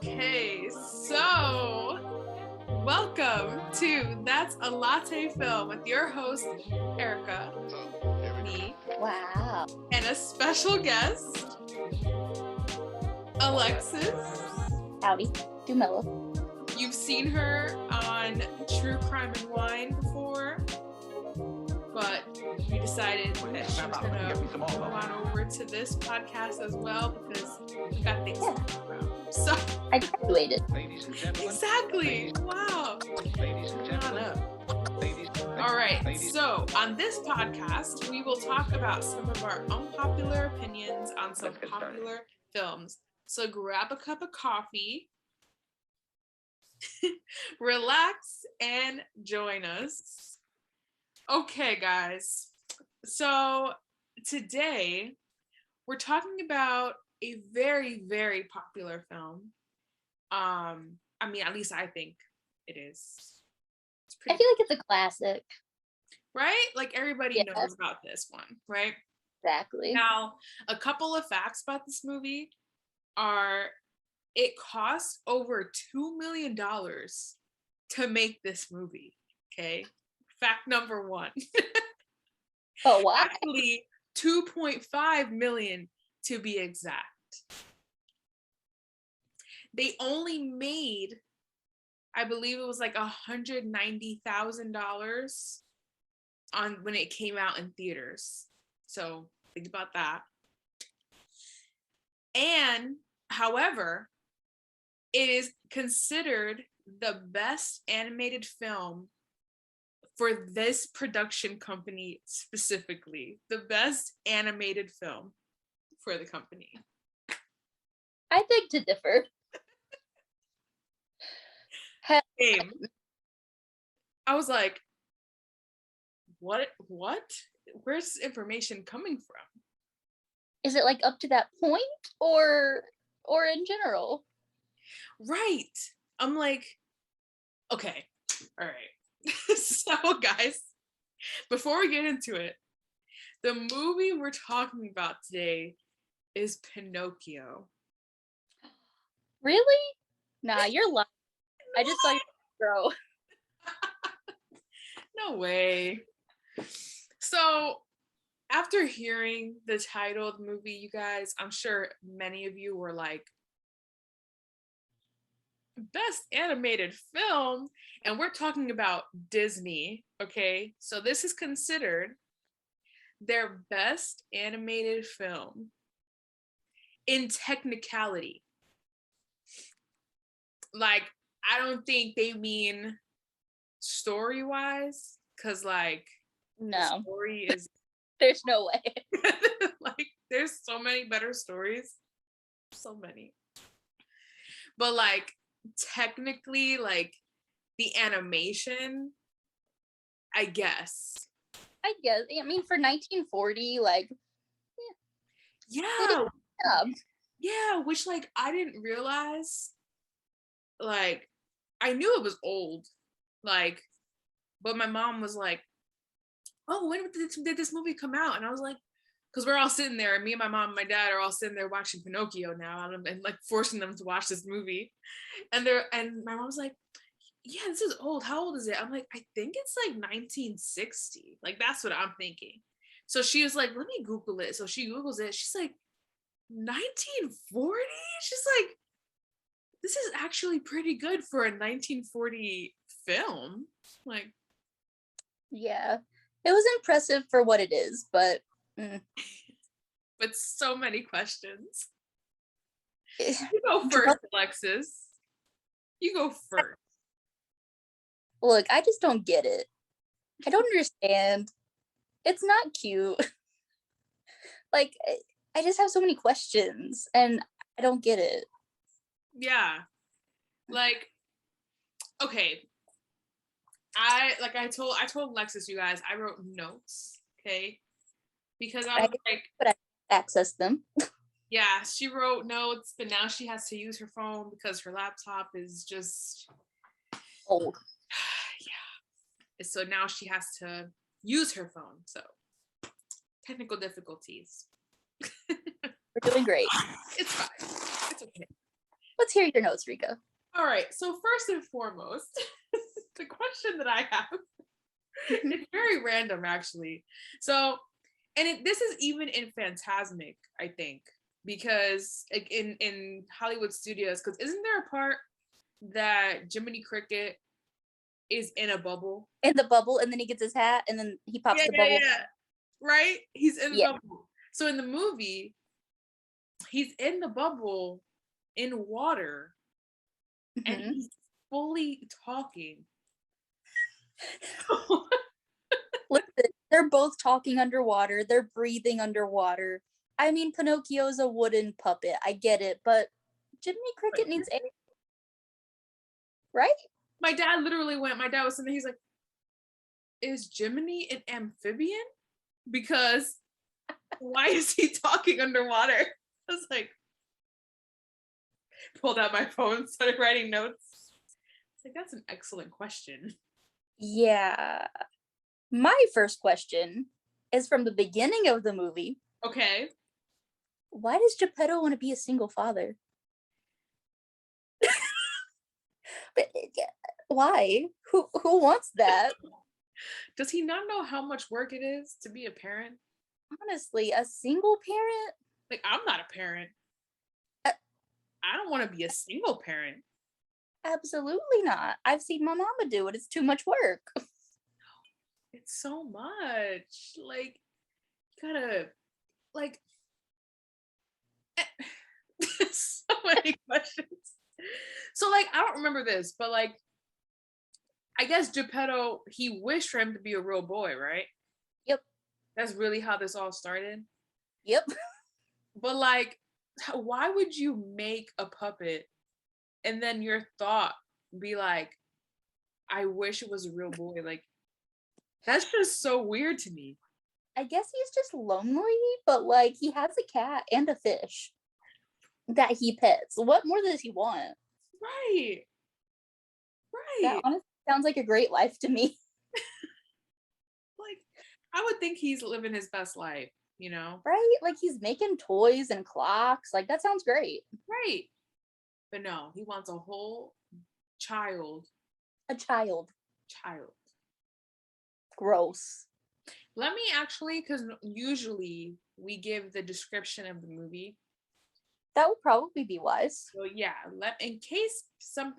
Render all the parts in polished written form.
Okay, so welcome to That's a Latte Film with your host, Erica, me, wow, and a special guest, Alexis. Howdy, Dumelo. You've seen her on True Crime and Wine before, but we decided that she was going to move on over to this podcast as well because we got things to talk about. So I graduated. Exactly. Wow. Ladies and gentlemen. All right. So on this podcast, we will talk about some of our unpopular opinions on some popular films. So grab a cup of coffee, relax, and join us. Okay, guys. So today we're talking about a very, very popular film. I mean, at least I think it is. I feel like it's a classic. Right? Like everybody Yes. knows about this one, right? Exactly. Now, a couple of facts about this movie are it cost over $2 million to make this movie. Okay. Fact number one. Oh, wow. Actually, 2.5 million to be exact. They only made, I believe it was like $190,000 on when it came out in theaters. So think about that. And however, it is considered the best animated film for this production company specifically. The best animated film for the company. I beg to differ. Game. I was like, what? Where's this information coming from? Is it like up to that point or in general? Right. I'm like, okay, all right. So guys, before we get into it, the movie we're talking about today is Pinocchio. Really? Nah, you're lying. I just saw you grow. No way. So after hearing the title of the movie, you guys, I'm sure many of you were like, best animated film, and we're talking about Disney, okay? So this is considered their best animated film in technicality. Like, I don't think they mean story-wise, because like No, the story is there's no way. like there's so many better stories. So many. But like technically, like the animation, I guess. I guess. I mean, for 1940, like, Yeah. yeah. Yeah, which like I didn't realize. Like, I knew it was old. Like, but my mom was like, "Oh, when did this movie come out?" And I was like, because we're all sitting there, and me and my mom and my dad are all sitting there watching Pinocchio now, and like forcing them to watch this movie. And my mom's like, "Yeah, this is old. How old is it?" I'm like, "I think it's like 1960." Like that's what I'm thinking. So she was like, "Let me Google it." So she Googles it. She's like, 1940? She's like, this is actually pretty good for a 1940 film. Like, Yeah. It was impressive for what it is, but but so many questions. you go first, Alexis. You go first. Look, I just don't get it. I don't understand. It's not cute. Like, I just have so many questions, and I don't get it. Yeah. Like, okay. I told Alexis, you guys, I wrote notes, okay? Because I was like, but I access them. Yeah, she wrote notes, but now she has to use her phone because her laptop is just old. Yeah. So now she has to use her phone. So technical difficulties. We're doing great. It's fine. It's okay. Let's hear your notes, Rika. All right. So first and foremost, the question that I have, it's very random actually. So, and this is even in Phantasmic, I think, because like in Hollywood studios, because isn't there a part that Jiminy Cricket is in a bubble? In the bubble, and then he gets his hat, and then he pops the bubble. Yeah. Right? He's in the Yeah. bubble. So in the movie, he's in the bubble in water and he's fully talking. Listen, they're both talking underwater. They're breathing underwater. I mean, Pinocchio's a wooden puppet. I get it, but Jiminy Cricket needs air, right? My dad was sitting there, he's like, is Jiminy an amphibian? Because why is he talking underwater? I was like, pulled out my phone, started writing notes. It's like, that's an excellent question. Yeah. My first question is from the beginning of the movie. Okay. Why does Geppetto want to be a single father? Why? Who wants that? Does he not know how much work it is to be a parent? Honestly, a single parent? Like, I'm not a parent. I don't want to be a single parent. Absolutely not. I've seen my mama do it. It's too much work. It's so much. Like, you gotta, like, so many questions. So, like, I don't remember this, but like, I guess Geppetto, he wished for him to be a real boy, right? Yep. That's really how this all started. Yep. But like, why would you make a puppet and then your thought be like, I wish it was a real boy? Like, that's just so weird to me. I guess he's just lonely, but like he has a cat and a fish that he pets. What more does he want? Right. That Right. honestly sounds like a great life to me. Like, I would think he's living his best life, you know? Right? Like he's making toys and clocks. Like that sounds great. Right. But no, he wants a whole child. A child. Child. Gross. Let me actually, because usually we give the description of the movie. That would probably be wise. So yeah, in case some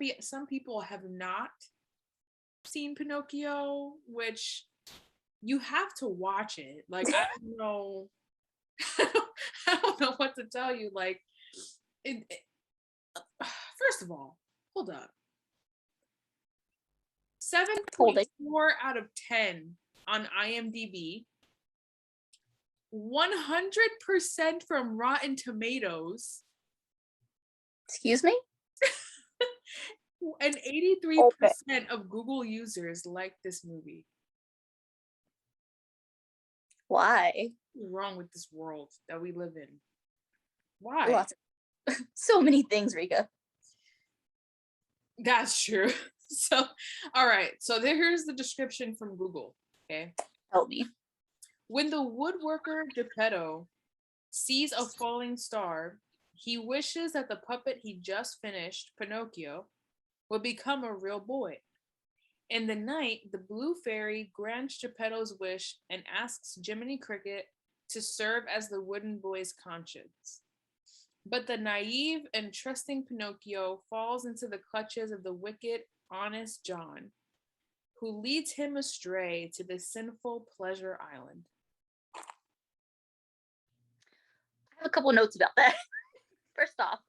people have not seen Pinocchio, which you have to watch it. Like, I don't know, I don't know what to tell you. Like, first of all, hold up. 7.4 out of 10 on IMDb. 100% from Rotten Tomatoes. Excuse me? And 83% of Google users like this movie. Why? What's wrong with this world that we live in? Why? Lots of so many things, Rika. That's true. So, all right. So here's the description from Google. Okay. Help me. When the woodworker Geppetto sees a falling star, he wishes that the puppet he just finished, Pinocchio, would become a real boy. In the night, the blue fairy grants Geppetto's wish and asks Jiminy Cricket to serve as the wooden boy's conscience. But the naive and trusting Pinocchio falls into the clutches of the wicked, honest John, who leads him astray to the sinful Pleasure Island. I have a couple notes about that. First off,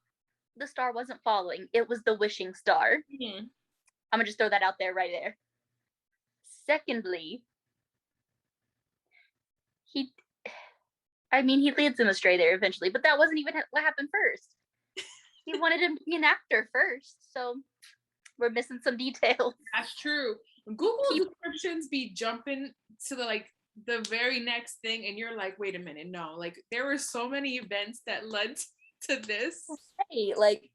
the star wasn't falling. It was the wishing star. Mm-hmm. I'm going to just throw that out there right there. Secondly, he leads him astray there eventually, but that wasn't even what happened first. He wanted him to be an actor first, so we're missing some details. That's true. Google descriptions be jumping to the very next thing, and you're like, wait a minute, no. Like, there were so many events that led to this. Hey, like,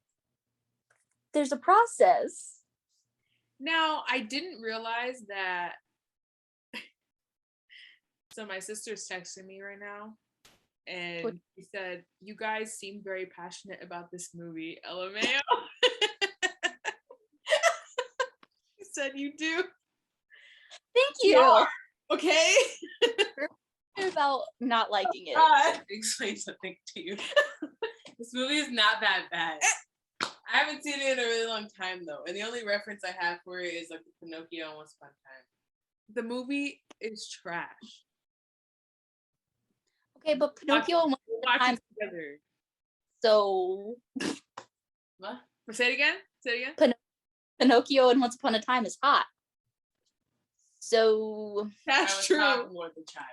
there's a process. Now, I didn't realize that. So my sister's texting me right now, and he said, "You guys seem very passionate about this movie." LMAO. He said, "You do." Thank We you. are, okay. About not liking it. Explain something to you. This movie is not that bad. I haven't seen it in a really long time though, and the only reference I have for it is like the Pinocchio and Once Upon a Time. The movie is trash. Okay, but Pinocchio and Once Upon a Watch Time. it together. So What? Say it again. Say it again. Pinocchio and Once Upon a Time is hot. So That's true. More than child.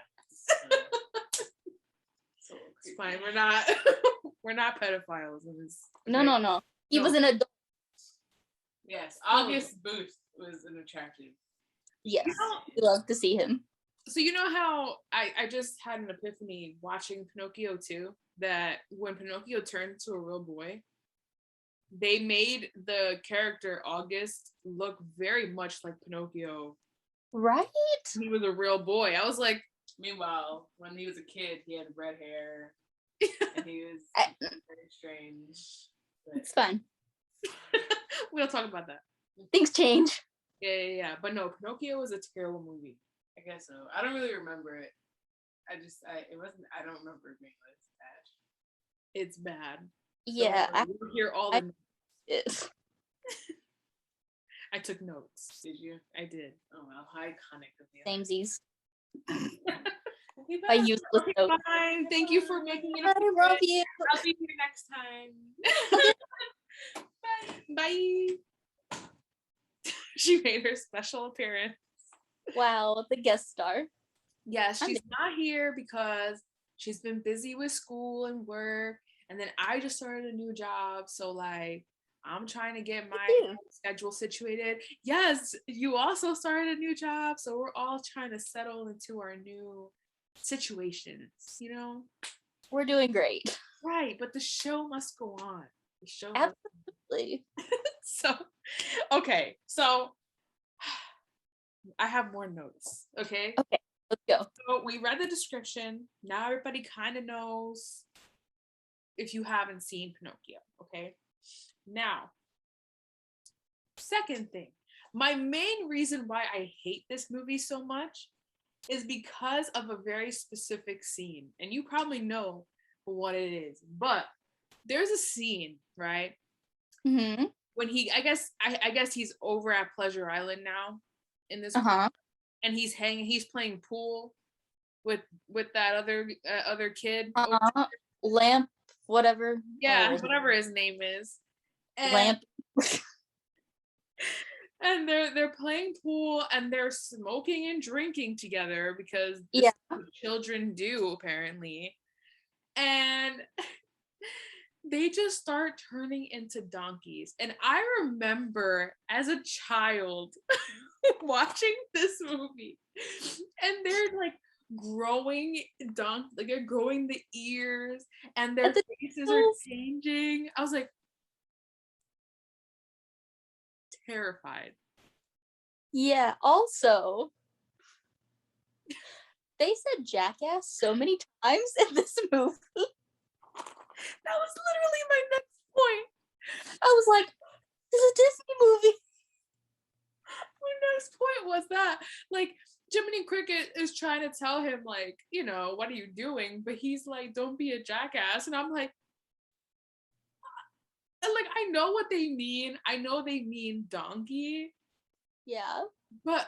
So It's fine. We're not pedophiles in this. no. He was an adult. Yes, August Booth was an attractive. Yes, we love to see him. So you know how I just had an epiphany watching Pinocchio 2, that when Pinocchio turned into a real boy, they made the character August look very much like Pinocchio. Right? He was a real boy. I was like, Meanwhile, when he was a kid, he had red hair, and he was very strange. But It's fine. we'll talk about that. Things change. Yeah. But no, Pinocchio was a terrible movie. I guess so. I don't really remember it. I don't remember it being this bad. It's bad. Yeah, So, you'll hear all the Yes. I took notes. Did you? I did. Oh well, how iconic of you. Samesies. Okay, I bye. use the notes. Fine. Thank you for making it. I love you. I'll be here next time. Bye. She made her special appearance. Wow, the guest star. Yes, she's not here because she's been busy with school and work. And then I just started a new job. So like I'm trying to get my schedule situated. Yes, you also started a new job. So we're all trying to settle into our new situations, you know? We're doing great. Right, but the show must go on. The show Absolutely. So, okay, so I have more notes, okay? Okay, let's go. So we read the description. Now everybody kind of knows if you haven't seen Pinocchio, okay? Now, second thing, my main reason why I hate this movie so much is because of a very specific scene. And you probably know what it is, but there's a scene, right? Mm-hmm. When I guess he's over at Pleasure Island now in this, and he's playing pool with that other kid, Lamp, whatever. whatever his name is, and, Lamp. and they're playing pool and they're smoking and drinking together because children do apparently, and they just start turning into donkeys. And I remember as a child watching this movie, and they're like growing they're growing the ears and their faces are changing. I was like terrified. Yeah, also they said jackass so many times in this movie. That was literally my next point. I was like, this is a Disney movie. My next point was that, like, Jiminy Cricket is trying to tell him, like, you know, what are you doing? But he's like, don't be a jackass. And I'm like, I know what they mean. I know they mean donkey. Yeah. But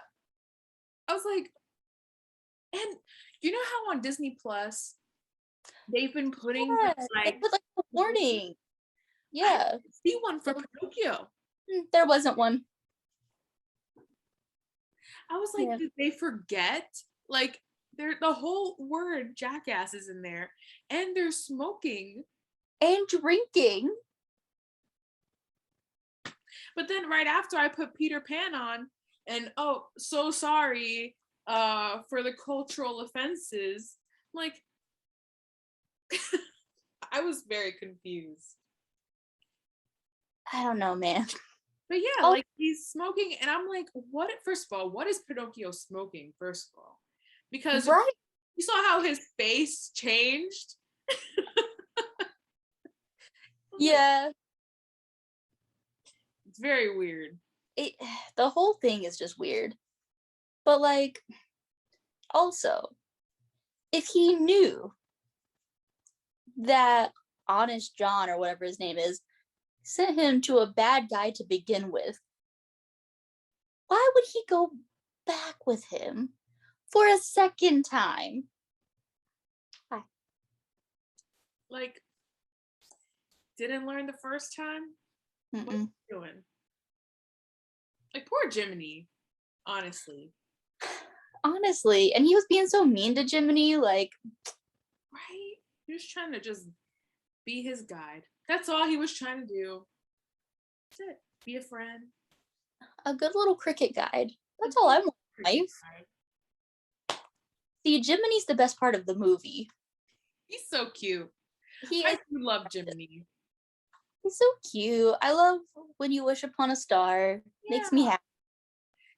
I was like, and you know how on Disney Plus, they've been putting they put like a warning. Yeah. I see one for Pinocchio. There wasn't one. I was like, did they forget? Like, the whole word jackass is in there, and they're smoking and drinking. But then right after I put Peter Pan on, and oh, so sorry for the cultural offenses. Like, I was very confused. I don't know, man. But yeah, like he's smoking, and I'm like, what? First of all, what is Pinocchio smoking? First of all, because you saw how his face changed Yeah, It's very weird. the whole thing is just weird. But like, also, if he knew that Honest John or whatever his name is sent him to a bad guy to begin with, why would he go back with him for a second time? Why? Like, didn't learn the first time? What are you doing? Like, poor Jiminy, honestly. Honestly, and he was being so mean to Jiminy, like, right? He was trying to just be his guide. That's all he was trying to do. That's it. Be a friend. a good little cricket guide. That's all I want in life. See, Jiminy's the best part of the movie. He's so cute. I do love Jiminy. He's so cute. I love When You Wish Upon a Star. Yeah. Makes me happy.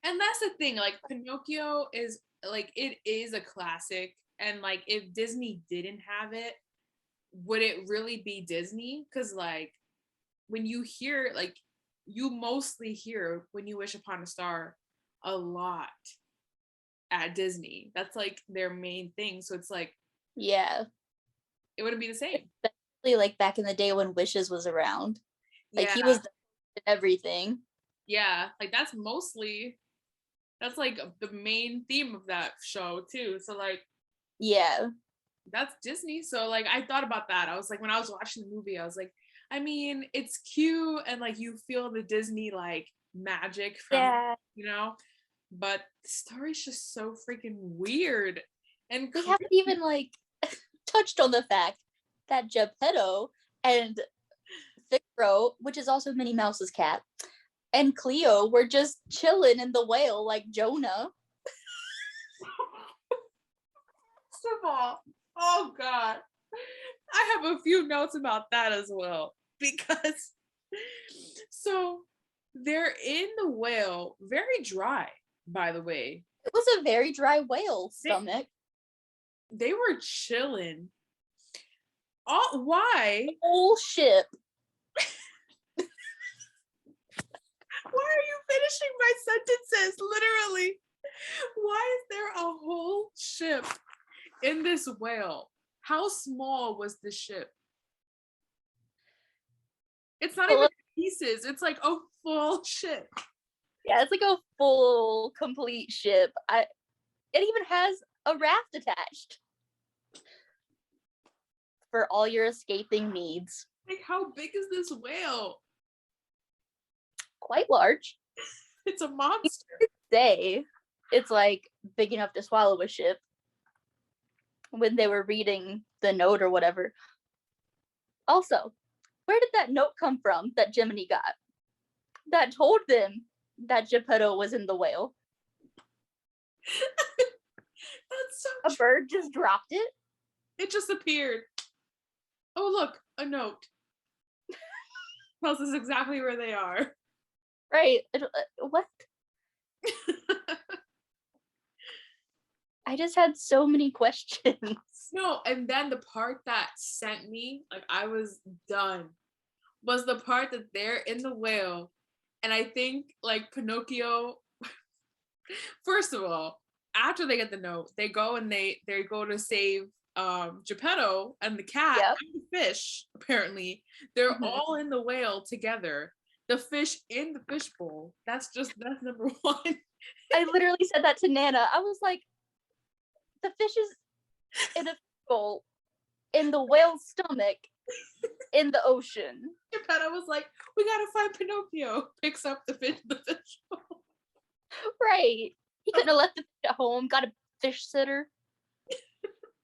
And that's the thing, like, Pinocchio is, like, it is a classic. And, like, if Disney didn't have it, would it really be Disney? Because, like, when you hear, like, you mostly hear When You Wish Upon a Star a lot at Disney. That's, like, their main thing. So it's like, yeah, it wouldn't be the same. Especially, like, back in the day when Wishes was around. Like, he was everything. Yeah, like, that's like the main theme of that show too. So, like, yeah, that's Disney. So, like, I thought about that. I was like, when I was watching the movie, I was like, I mean, it's cute and, like, you feel the Disney, like, magic from it, you know, but the story's just so freaking weird. And we haven't even, like, touched on the fact that Geppetto and Figaro, which is also Minnie Mouse's cat, and Cleo were just chilling in the whale like Jonah. First of all, oh God, I have a few notes about that as well, because so they're in the whale, very dry, by the way. It was a very dry whale stomach. They were chilling. Why? The whole ship. Why are you finishing my sentences? Literally. Why is there a whole ship in this whale? How small was the ship? It's not even pieces. It's like a full ship. Yeah, it's like a full, complete ship. It even has a raft attached for all your escaping needs. Like, how big is this whale? Quite large. It's a monster. Say it's like big enough to swallow a ship. When they were reading the note or whatever. Also, where did that note come from that Jiminy got? That told them that Geppetto was in the whale. That's so A bird just dropped it. It just appeared. Oh, look, a note. Tells us exactly where they are. Right. What? I just had so many questions. No, and then the part that sent me, like, I was done, was the part that they're in the whale. And I think, like, Pinocchio, first of all, after they get the note, they go and they go to save Geppetto and the cat and the fish, apparently. They're all in the whale together. The fish in the fishbowl. That's number one. I literally said that to Nana. I was like, the fish is in a bowl in the whale's stomach in the ocean. Geppetto was like, we gotta find Pinocchio. Picks up the fish bowl. Right. He couldn't have left the fish at home, got a fish sitter.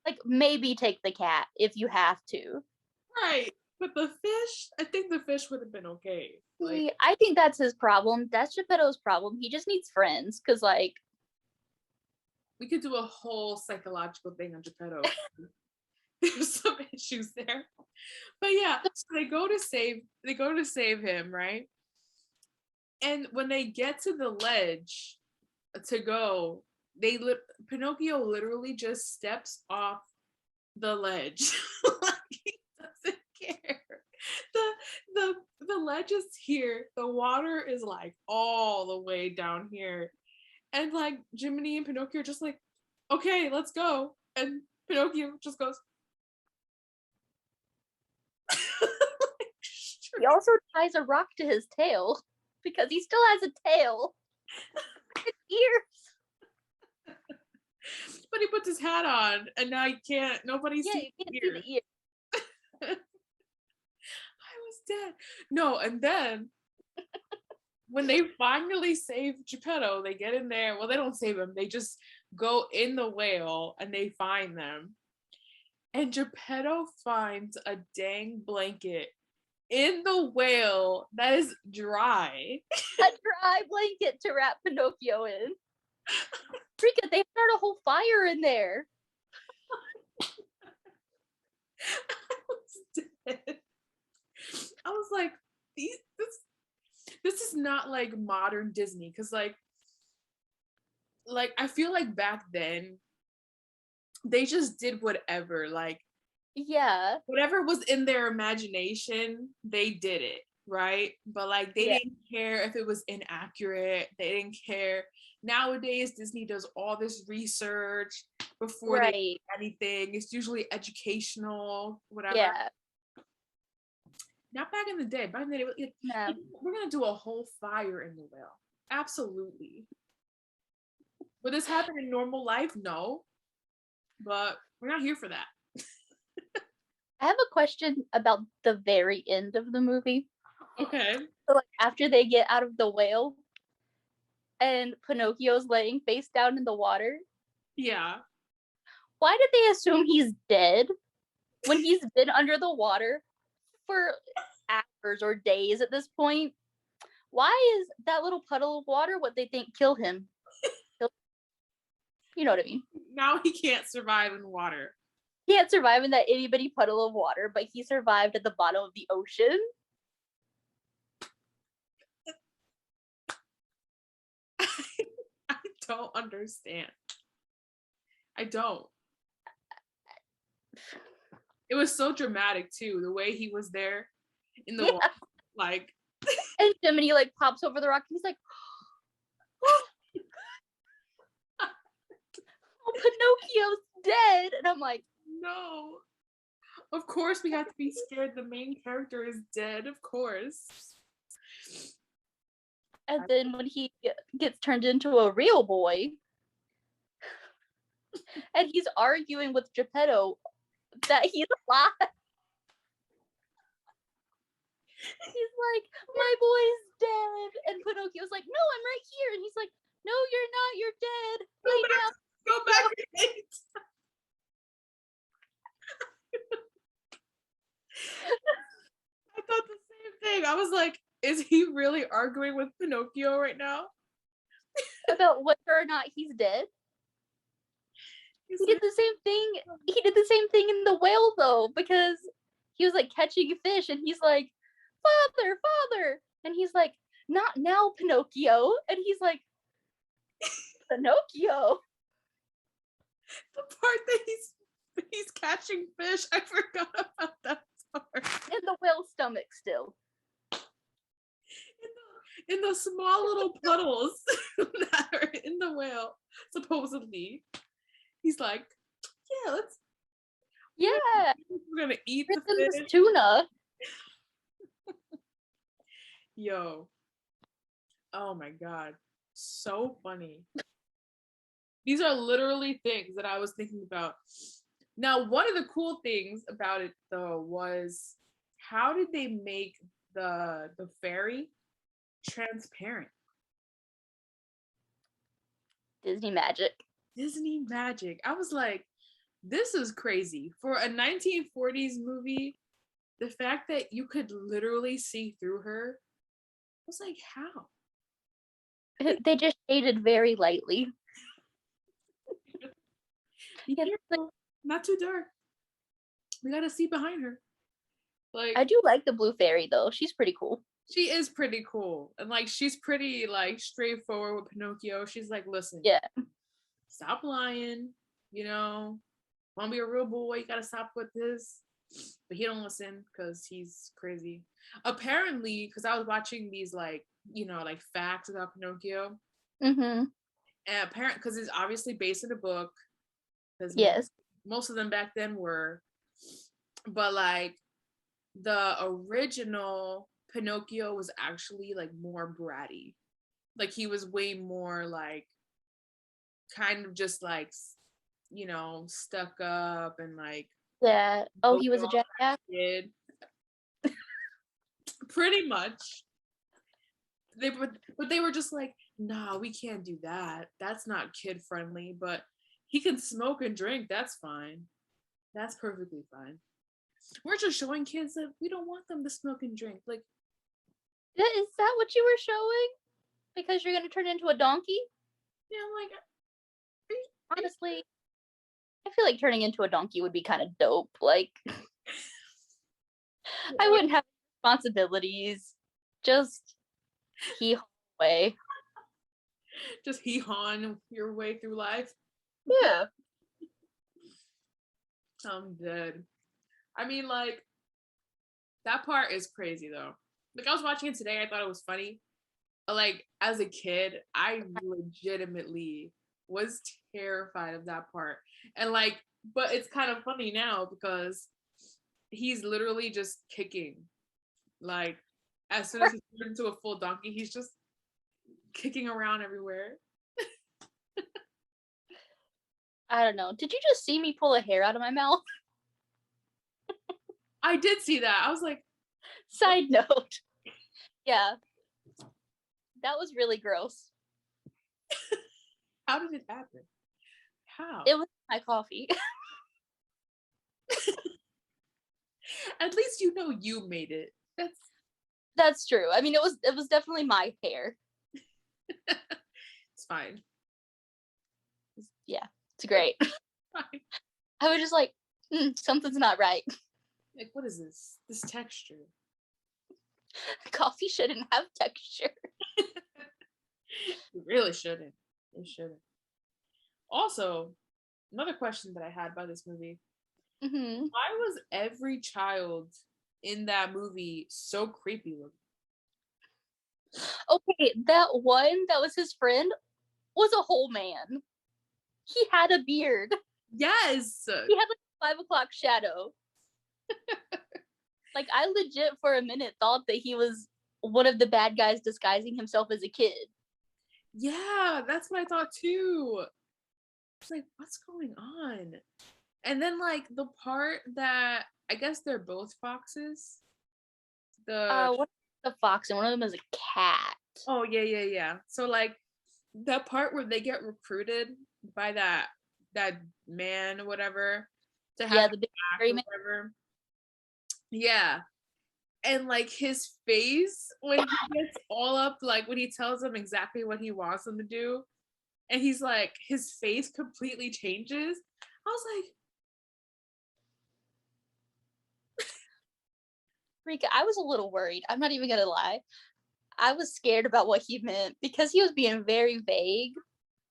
Like, maybe take the cat if you have to. Right. But the fish, I think the fish would have been okay. Like, I think that's his problem. That's Geppetto's problem. He just needs friends, because, like, we could do a whole psychological thing on Geppetto. There's some issues there. But yeah, so they go to save him, right? And when they get to the ledge to go, Pinocchio literally just steps off the ledge. care. The ledge is here. The water is like all the way down here. And like Jiminy and Pinocchio are just like, okay, let's go. And Pinocchio just goes. He also ties a rock to his tail because he still has a tail. His ears. But he puts his hat on, and now you can't. Nobody sees. You can't see the ear. I was dead. No, and then when they finally save Geppetto, they get in there. Well, they don't save him. They just go in the whale and they find them. And Geppetto finds a dang blanket in the whale that is dry. A dry blanket to wrap Pinocchio in. Freaking, they start a whole fire in there. I was dead. I was like, this is not like modern Disney, because like I feel like back then they just did whatever, like Yeah. whatever was in their imagination, they did it, right? But like they didn't care if it was inaccurate. They didn't care. Nowadays, Disney does all this research before they do anything. It's usually educational, whatever. Yeah. Not back in the day. Back in the day, like, we're gonna do a whole fire in the whale. Absolutely. Would this happen in normal life? No. But we're not here for that. I have a question about the very end of the movie. Okay. So like after they get out of the whale and Pinocchio's laying face down in the water. Yeah. Why did they assume he's dead when he's been under the water for hours or days at this point? Why is that little puddle of water what they think killed him? You know what I mean? Now he can't survive in water. He can't survive in that itty bitty puddle of water, but he survived at the bottom of the ocean. I don't understand. I don't. It was so dramatic too, the way he was there in the water, like. And Jiminy like pops over the rock and he's like, oh, Pinocchio's dead. And I'm like, no. Of course we have to be scared the main character is dead, of course. And then when he gets turned into a real boy, and he's arguing with Geppetto that he's alive. He's like, my boy's dead. And Pinocchio's like, no, I'm right here. And he's like, no, you're not. You're dead. Lay down. Go back. I thought the same thing. I was like, is he really arguing with Pinocchio right now? About whether or not he's dead? He did the same thing. He did the same thing in the whale though, because he was like catching a fish and he's like, father, father. And he's like, not now, Pinocchio. And he's like, Pinocchio. The part that he's catching fish, I forgot about that part. In the whale's stomach still. In the small little puddles that are in the whale, supposedly. He's like, yeah, we're gonna eat the fish. Tuna. Yo. Oh my god. So funny. These are literally things that I was thinking about. Now, one of the cool things about it though was, how did they make the fairy transparent? Disney magic. Disney magic. I was like, this is crazy. For a 1940s movie, the fact that you could literally see through her, I was like, how? They just shaded very lightly. Not too dark. We gotta see behind her. Like, I do like the blue fairy though. She's pretty cool. She is pretty cool. And like she's pretty like straightforward with Pinocchio. She's like, listen, stop lying, you know. Wanna be a real boy, you gotta stop with this. but he don't listen because he's crazy. Apparently, because I was watching these like like facts about Pinocchio, Mm-hmm. and apparent because it's obviously based in a book, because Yes. most of them back then were, but like the original Pinocchio was actually like more bratty. Like he was way more like kind of just like stuck up and like Yeah. Oh, he was a jackass. kid. Pretty much. But they were just like, nah, we can't do that. That's not kid friendly. But he can smoke and drink. That's fine. That's perfectly fine. We're just showing kids that we don't want them to smoke and drink. Like, Is that what you were showing? Because you're gonna turn into a donkey? yeah, I'm like, Honestly, I feel like turning into a donkey would be kind of dope. Like, I wouldn't have responsibilities. Just hee haw away. just hee hawing your way through life. Yeah. I'm dead. I mean, like, that part is crazy though. Like, I was watching it today. I thought it was funny. But, like, as a kid, I legitimately was terrified of that part. And, like, but it's kind of funny now because he's literally just kicking. Like, as soon as he turns into a full donkey, he's just kicking around everywhere. I don't know. Did you just see me pull a hair out of my mouth? I did see that. I was like, Side note. Yeah. That was really gross. how did it happen? How? It was my coffee. At least you made it. That's true. I mean, it was definitely my hair. It's fine. Yeah, it's great. Fine. I was just like, something's not right. Like, what is this? This texture. Coffee shouldn't have texture. It really shouldn't. It shouldn't. Also, another question that I had about this movie. Mm-hmm. Why was every child in that movie so creepy looking? Okay, that one that was his friend was a whole man. He had a beard. Yes. He had like a 5 o'clock shadow. Like, I legit for a minute thought that he was one of the bad guys disguising himself as a kid. Yeah, that's what I thought too. It's like, what's going on? And then like the part that I guess they're both foxes. What's the fox and one of them is a cat. Oh yeah. So like that part where they get recruited by that man or whatever to have the big or whatever. Yeah. And like his face when he gets all up, like when he tells them exactly what he wants them to do, and he's like, his face completely changes. I was like, Rika, I was a little worried. I'm not even gonna lie. I was scared about what he meant because he was being very vague.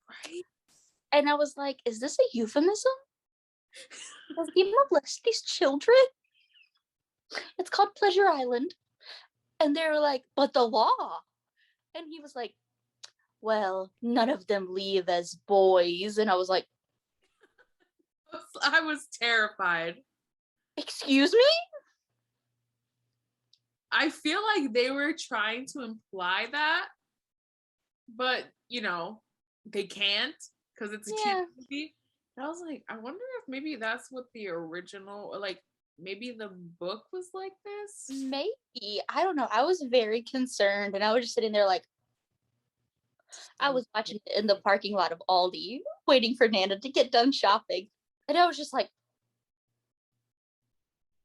right? And I was like, is this a euphemism? Does he molest these children? It's called Pleasure Island. And they were like, but the law. And he was like, well, none of them leave as boys. And I was like, I was terrified. excuse me? I feel like they were trying to imply that, but they can't because it's a kid movie. And I was like, I wonder if maybe that's what the original, or like maybe the book was like this. Maybe. I don't know. I was very concerned and I was just sitting there like, I was watching it in the parking lot of Aldi, waiting for Nana to get done shopping. And I was just like,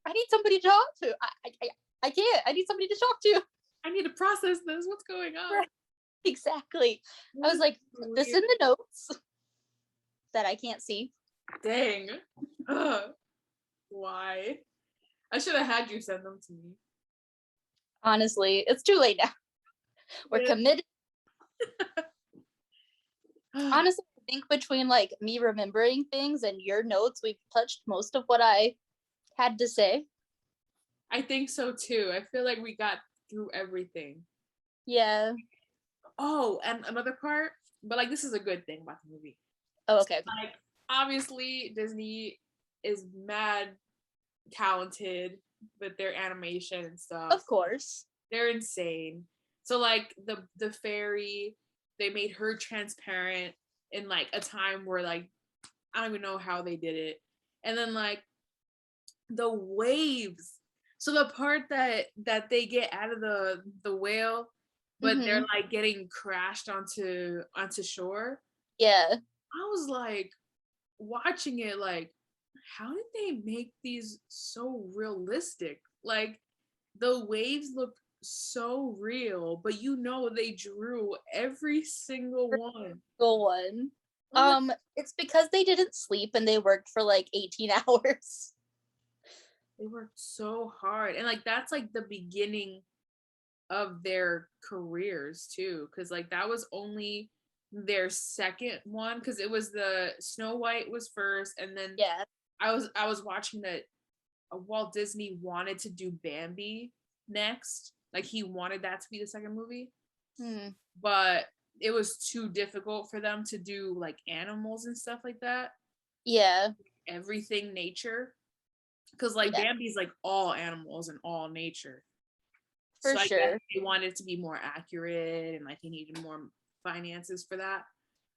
I need somebody to talk to. I can't. I need somebody to talk to. I need to process this. What's going on? Right. Exactly. I was like, this in the notes that I can't see. Dang. Ugh. Why? I should have had you send them to me. Honestly, it's too late now. We're committed. Honestly, I think between like me remembering things and your notes, we've touched most of what I had to say. I think so too. I feel like we got through everything. Yeah. Oh, and another part, but like this is a good thing about the movie. Oh, okay. Like obviously Disney is mad talented with their animation and stuff. Of course. They're insane. So like the fairy, they made her transparent in like a time where like I don't even know how they did it. And then like the waves. So the part that they get out of the whale, but they're like getting crashed onto shore. Yeah. I was like watching it like how did they make these so realistic? Like the waves look so real, but you know they drew every single one. Go one. It's because they didn't sleep and they worked for like 18 hours. They worked so hard. And like that's like the beginning of their careers too. Cause like that was only their second one. Cause it was the Snow White was first. And then Yeah. I was watching that Walt Disney wanted to do Bambi next. Like he wanted that to be the second movie. But it was too difficult for them to do like animals and stuff like that. Yeah. Everything nature. Because like Bambi's like all animals and all nature. For so I sure. guess they wanted to be more accurate and like they needed more finances for that.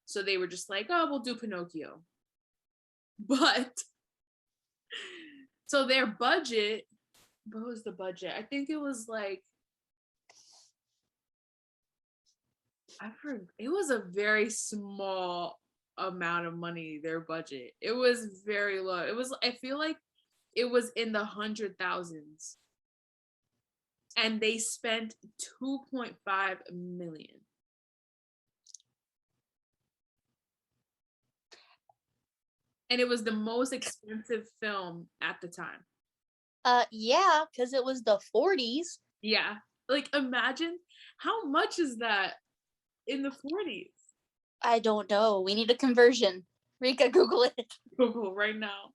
So they were just like, oh, we'll do Pinocchio. But so their budget, what was the budget? I think it was like it was a very small amount of money, their budget. It was very low. It was, I feel like it was in the 100,000s. And they spent 2.5 million. And it was the most expensive film at the time. Yeah, because it was the 40s. Yeah. Like imagine how much is that in the 40s? I don't know. We need a conversion. Rika, Google it. Google right now.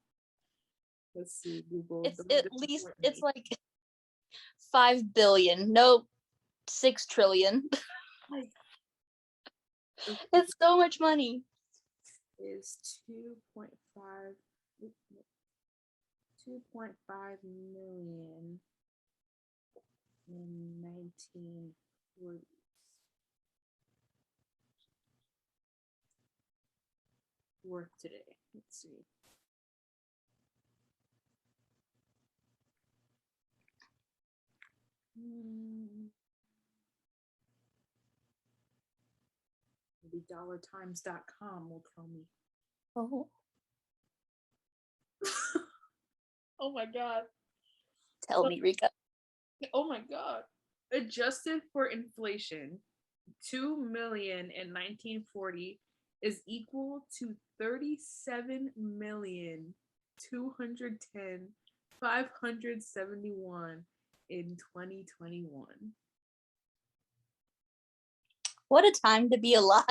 Let's see, Google. It's at least it's like 5 billion. Nope. 6 trillion. It's so much money. Is 2.5 million in 1940s. Worth today. Let's see. Maybe dollartimes.com will tell me. Oh. Oh my god. Tell me, Rika. Oh my god. Adjusted for inflation, 2 million in 1940 is equal to 37,210,571 in 2021. What a time to be alive.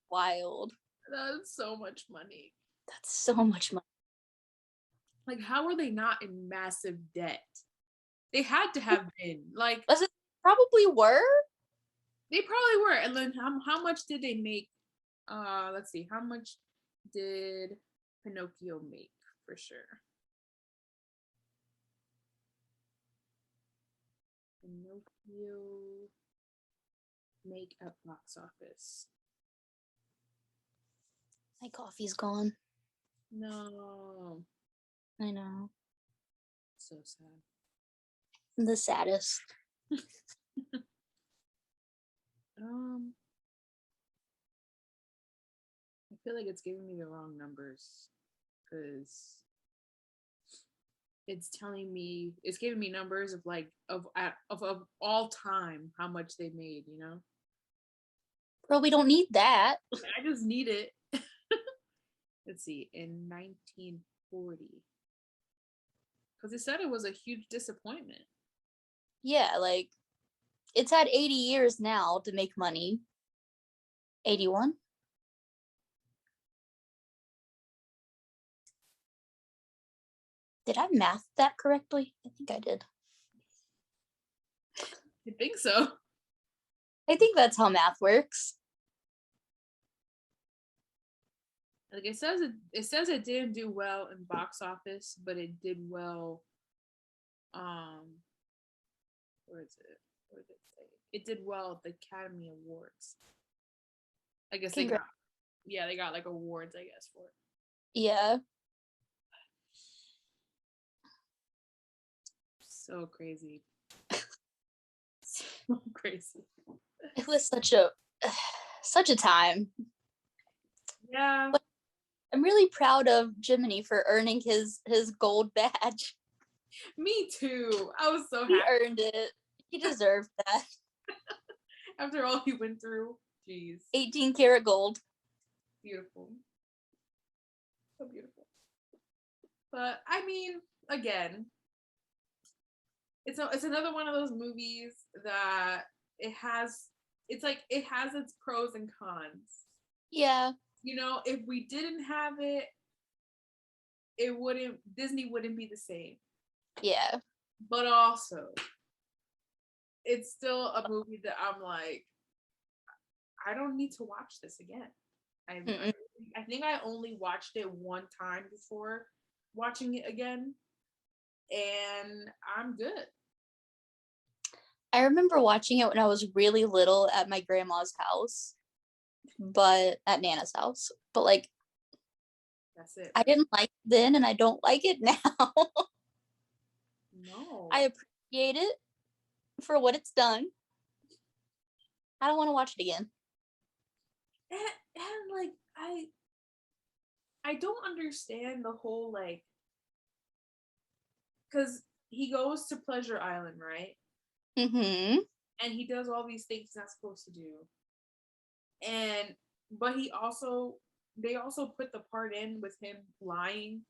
Wild. That's so much money. That's so much money. Like, how are they not in massive debt? They had to have been. Like, probably were. They probably were. And then how much did they make? Let's see. How much did Pinocchio make for sure? Pinocchio make at box office. My coffee's gone. No. I know. So sad. The saddest. I feel like it's giving me the wrong numbers because it's giving me numbers of like of all time how much they made, you know? Bro, we don't need that. I just need it. Let's see, in 1940. Because it said it was a huge disappointment. Yeah, like it's had 80 years now to make money. 81? Did I math that correctly? I think I did. I think so. I think that's how math works. Like it says it didn't do well in box office, but it did well. Where is it? What did it say? It did well at the Academy Awards. I guess they got like awards, I guess, for it. Yeah. So crazy. So crazy. It was such a time. Yeah. But I'm really proud of Jiminy for earning his gold badge. Me too. I was so He happy. earned it. He deserved that. After all he went through. Jeez. 18 karat gold. Beautiful. So beautiful. But I mean, again, it's another one of those movies that it has its pros and cons. Yeah. You know, if we didn't have it, Disney wouldn't be the same. Yeah. But also, it's still a movie that I'm like, I don't need to watch this again. I think I only watched it one time before watching it again, and I'm good. I remember watching it when I was really little at my grandma's house, but at Nana's house. But like, That's it. I didn't like it then, and I don't like it now. No. I appreciate it for what it's done. I don't want to watch it again. And like I don't understand the whole like, because he goes to Pleasure Island, right? Mm-hmm. And he does all these things he's not supposed to do. But they also put the part in with him lying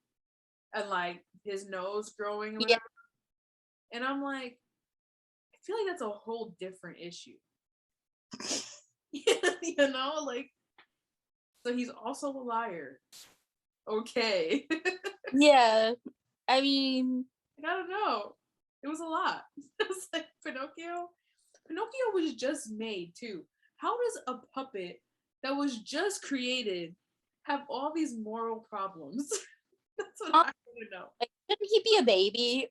and like his nose growing around. Yeah. And I'm like, I feel like that's a whole different issue. You know, like, so he's also a liar. Okay. Yeah. I mean, I don't know. It was a lot. It's like Pinocchio was just made too. How does a puppet that was just created have all these moral problems? That's what I want to know. like, shouldn't he be a baby?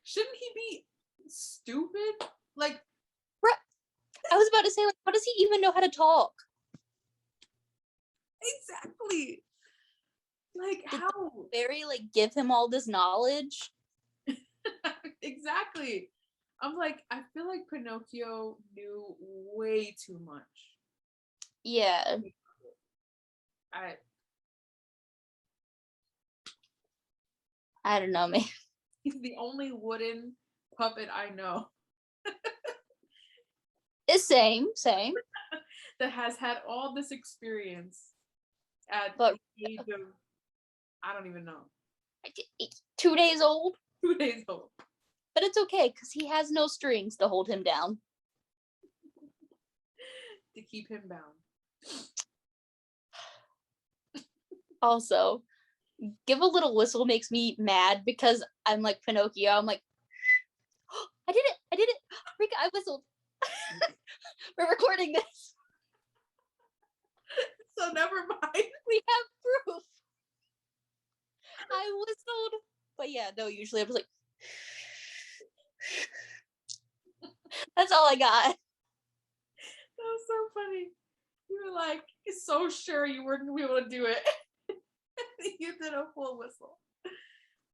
Shouldn't he be stupid? Like, I was about to say, like, how does he even know how to talk? exactly. Like, Did how? Barry like give him all this knowledge? Exactly. I'm like, I feel like Pinocchio knew way too much. Yeah. I don't know, man. He's the only wooden puppet I know It's same. that has had all this experience at But the age of, I don't even know, 2 days old. 2 days old. But it's okay because he has no strings to hold him down. To keep him bound. Also, Give a Little Whistle makes me mad because I'm like Pinocchio. I'm like, oh, I did it. Rika, I whistled. We're recording this. So never mind. We have proof. I whistled. But yeah, no, usually I'm just like, that's all I got. That was so funny. You were like so sure you weren't gonna be able to do it. You did a full whistle.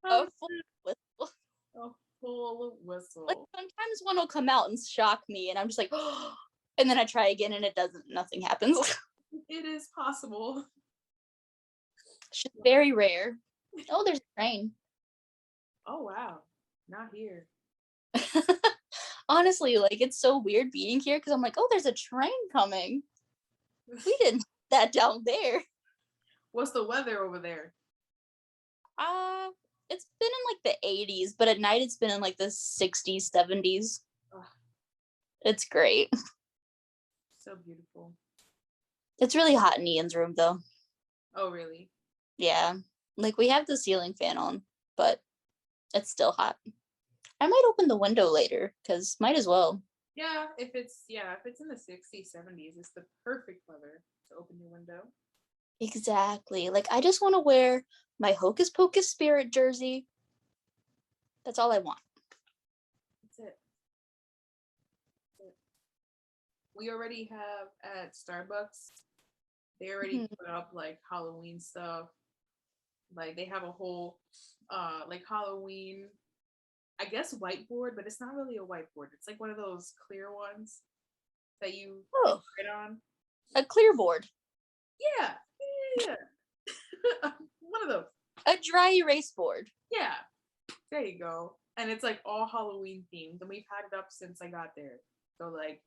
A full whistle. A full whistle. Like sometimes one will come out and shock me, and I'm just like, oh, and then I try again, and it doesn't. Nothing happens. It is possible. It's just very rare. Oh, there's a train. Oh wow, not here. Honestly, like it's so weird being here because I'm like, oh, there's a train coming. We didn't put that down there. What's the weather over there? It's been in like the 80s, but at night it's been in like the 60s, 70s. Ugh. It's great. So beautiful. It's really hot in Ian's room though. Oh really? Yeah. Like, we have the ceiling fan on, but it's still hot. I might open the window later, because might as well. Yeah, if it's in the 60s, 70s, it's the perfect weather to open your window. Exactly. Like, I just want to wear my Hocus Pocus Spirit jersey. That's all I want. That's it. We already have at Starbucks, they already put up like Halloween stuff. Like they have a whole like Halloween, I guess whiteboard, but it's not really a whiteboard. It's like one of those clear ones that you write on. A clear board. Yeah. One of those. A dry erase board. Yeah. There you go. And it's like all Halloween themed. And we've had it up since I got there. So like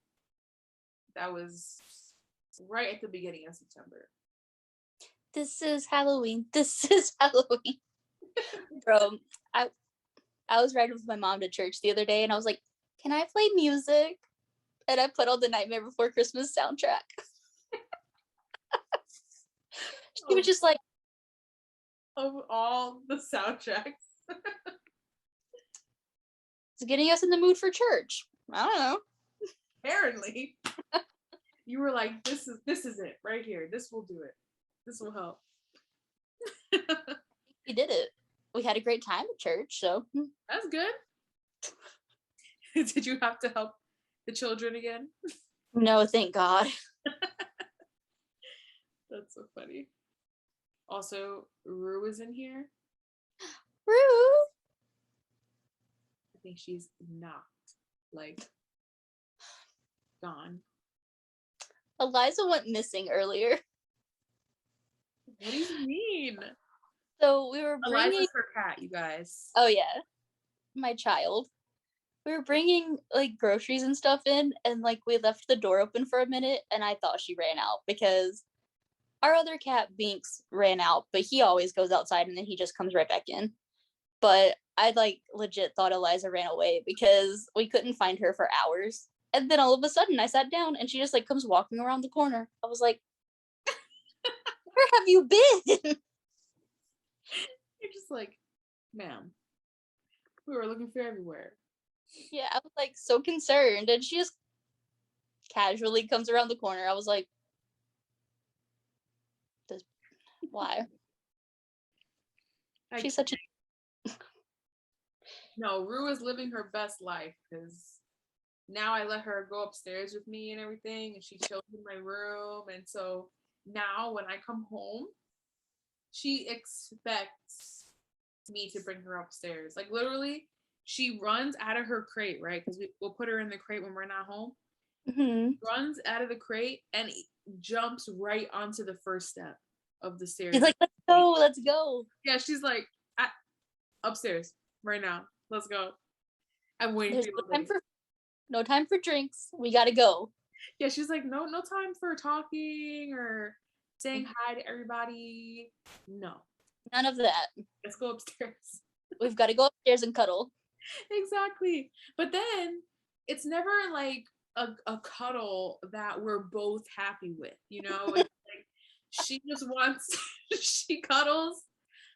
that was right at the beginning of September. This is Halloween. This is Halloween. Bro, I was riding with my mom to church the other day and I was like, can I play music? And I put on the Nightmare Before Christmas soundtrack. She was just like, of all the soundtracks. It's getting us in the mood for church. I don't know. Apparently. You were like, this is it right here. This will do it. This will help. We did it. We had a great time at church, so that's good. Did you have to help the children again? No, thank God. That's so funny. Also, Rue is in here. Rue. I think she's not like gone. Eliza went missing earlier. What do you mean? So we were bringing Eliza's her cat, you guys. Oh yeah, my child. We were bringing like groceries and stuff in, and like we left the door open for a minute, and I thought she ran out because our other cat Binks ran out, but he always goes outside and then he just comes right back in. But I like legit thought Eliza ran away because we couldn't find her for hours. And then all of a sudden I sat down and she just like comes walking around the corner. I was like, where have you been? You're just like, ma'am, we were looking for everywhere. Yeah, I was like so concerned. And she just casually comes around the corner. I was like, why? She's such a No, Rue is living her best life because now I let her go upstairs with me and everything, and she chills in my room. And so now when I come home, she expects me to bring her upstairs. Like literally, she runs out of her crate, right? Because we'll put her in the crate when we're not home. Mm-hmm. Runs out of the crate and jumps right onto the first step of the stairs. She's like, let's go, let's go. Yeah, she's like, upstairs right now. Let's go. I'm waiting for you. No time for drinks. We gotta go. Yeah, she's like, no time for talking or saying hi to everybody. No. None of that. Let's go upstairs. We've got to go upstairs and cuddle. Exactly. But then it's never like a cuddle that we're both happy with, you know? Like she just wants, she cuddles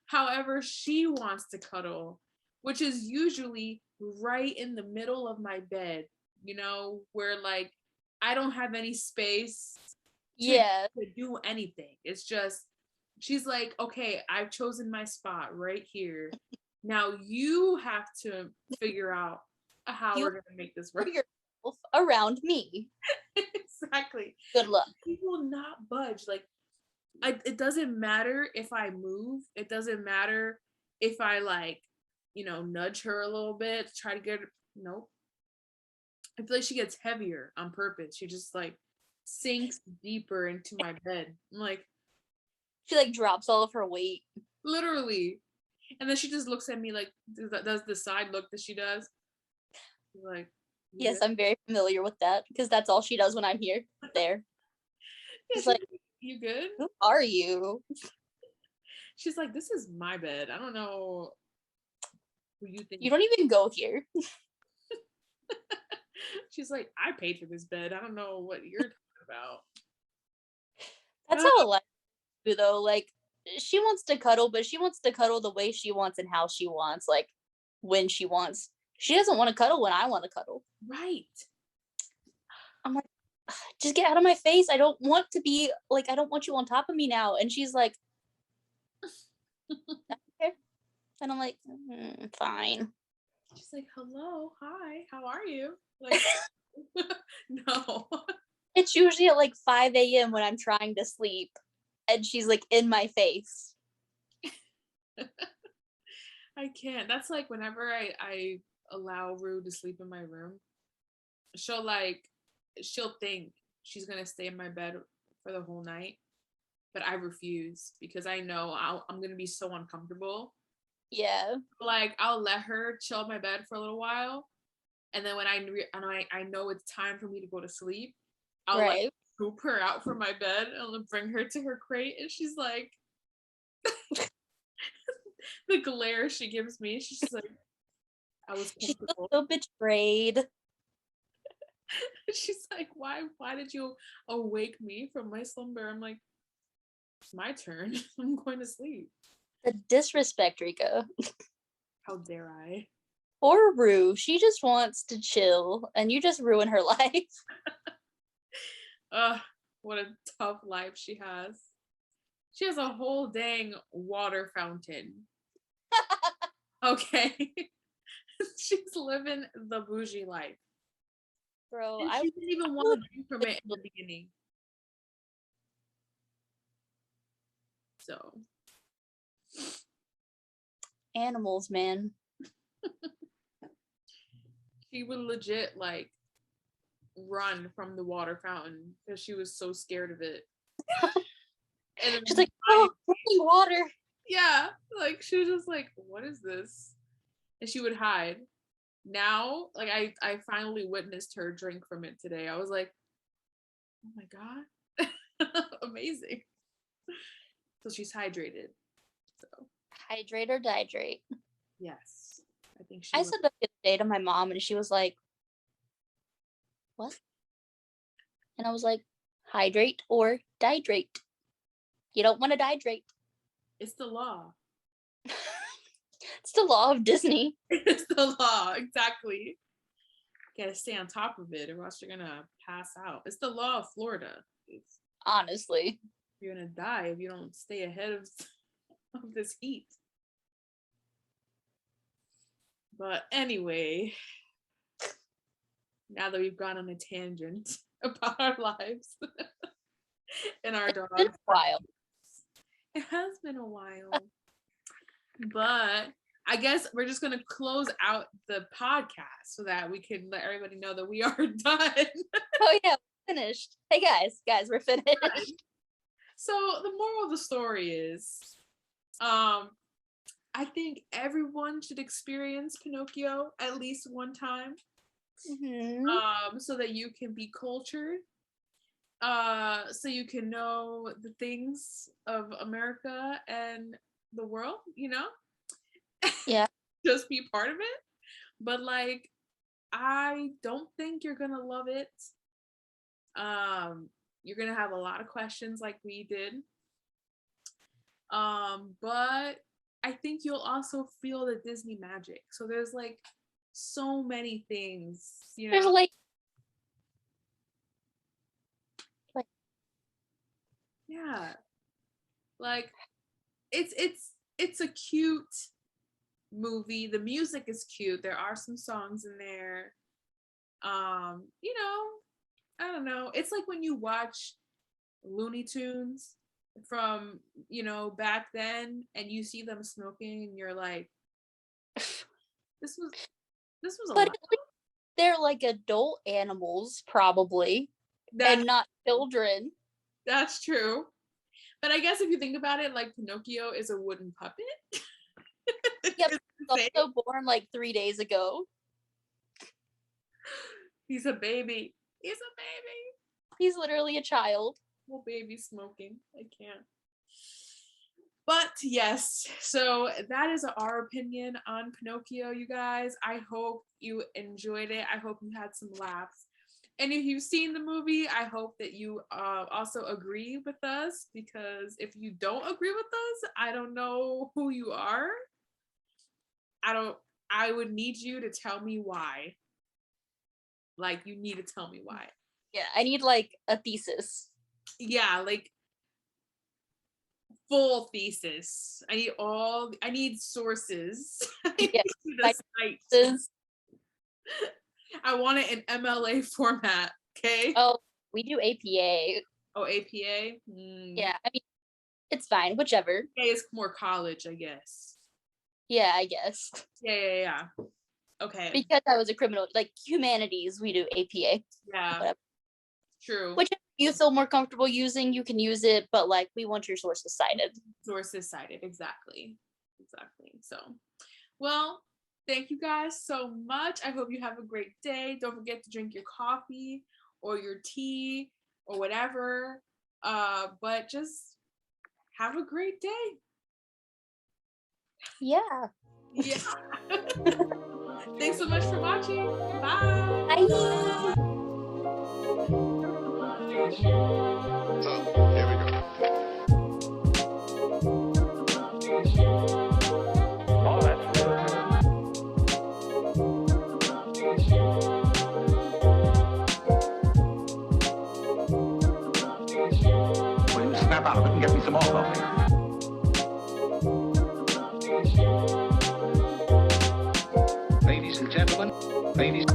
however she wants to cuddle, which is usually right in the middle of my bed, you know, where like I don't have any space to do anything. It's just, she's like, okay, I've chosen my spot right here. Now you have to figure out how we're going to make this work. Around me. Exactly. Good luck. He will not budge. Like, it doesn't matter if I move. It doesn't matter if I like, you know, nudge her a little bit to try to get her. Nope. I feel like she gets heavier on purpose. She just like sinks deeper into my bed. I'm like, she like drops all of her weight. Literally. And then she just looks at me like, does the side look that she does. Like, yes, I'm very familiar with that because that's all she does when I'm here. There. She's like, you good? Who are you? She's like, this is my bed. I don't know who you think. You don't even go here. She's like, I paid for this bed. I don't know what you're talking about. That's how I like to do though. Like, she wants to cuddle, but she wants to cuddle the way she wants and how she wants, like when she wants. She doesn't want to cuddle when I want to cuddle. Right. I'm like, just get out of my face. I don't want to be like, I don't want you on top of me now. And she's like, okay. And I'm like, fine. She's like, hello, hi, how are you? Like, no. It's usually at like 5 a.m. when I'm trying to sleep. And she's like in my face. I can't. That's like whenever I allow Rue to sleep in my room, she'll think she's gonna stay in my bed for the whole night, but I refuse because I know I'm gonna be so uncomfortable. Yeah. Like I'll let her chill in my bed for a little while, and then when I know it's time for me to go to sleep, I'll like scoop her out from my bed and bring her to her crate, and she's like, the glare she gives me, she's just like, I was comfortable. She's so betrayed. She's like, why did you awake me from my slumber? I'm like, it's my turn. I'm going to sleep. The disrespect, Rika. How dare I? Poor Rue. She just wants to chill, and you just ruin her life. What a tough life she has. She has a whole dang water fountain. Okay. She's living the bougie life. Bro, and she didn't even want to drink from it in the beginning. So. Animals, man. She would legit like run from the water fountain because she was so scared of it. And then she's like, oh, running water. Yeah, like she was just like, what is this? And she would hide. Now, like I finally witnessed her drink from it today. I was like, oh my god, amazing. So she's hydrated. So hydrate or dihydrate. Yes, I think she. I said that the other day to my mom, and she was like, "What?" And I was like, "Hydrate or dihydrate. You don't want to dihydrate. It's the law. It's the law of Disney. It's the law, exactly. You gotta stay on top of it, or else you're gonna pass out. It's the law of Florida. Honestly, you're gonna die if you don't stay ahead of this heat. But anyway, now that we've gone on a tangent about our lives and our dogs, it's been a while. It has been a while. But I guess we're just going to close out the podcast so that we can let everybody know that we are done. Oh, yeah, we're finished. Hey, guys, we're finished. So the moral of the story is, I think everyone should experience Pinocchio at least one time. Mm-hmm. So that you can be cultured. So you can know the things of America and the world, Yeah. Just be part of it. But like, I don't think you're gonna love it. You're gonna have a lot of questions like we did. But I think you'll also feel the Disney magic. So there's like so many things, There's like yeah. Like it's a cute movie. The music is cute. There are some songs in there. I don't know. It's like when you watch Looney Tunes from, back then and you see them smoking and you're like, this was a but lot. They're like adult animals probably and not children. That's true. But I guess if you think about it, like Pinocchio is a wooden puppet. Yep, also born like 3 days ago. He's a baby. He's literally a child. Little baby smoking. I can't. But yes, so that is our opinion on Pinocchio, you guys. I hope you enjoyed it. I hope you had some laughs. And if you've seen the movie, I hope that you also agree with us, because if you don't agree with us, I don't know who you are. I would need you to tell me why. Like, you need to tell me why. Yeah, I need like a thesis. Yeah, like full thesis. I need sources. Yeah, I need thesis. I want it in MLA format. Okay. Oh, we do APA. Oh, APA. Yeah, I mean, it's fine, whichever. APA is more college, I guess. Yeah, I guess. Yeah. Okay. Because I was a criminal, like humanities, we do APA. Yeah. Whatever. True. Which you feel more comfortable using, you can use it, but like we want your sources cited. Sources cited, exactly. So, well, thank you guys so much. I hope you have a great day. Don't forget to drink your coffee or your tea or whatever. But just have a great day. Yeah. Yeah. Thanks so much for watching. Bye. Bye. So, here we go. Oh, that's really good. Will you snap out of it and get me some more coffee? Ladies and gentlemen, ladies.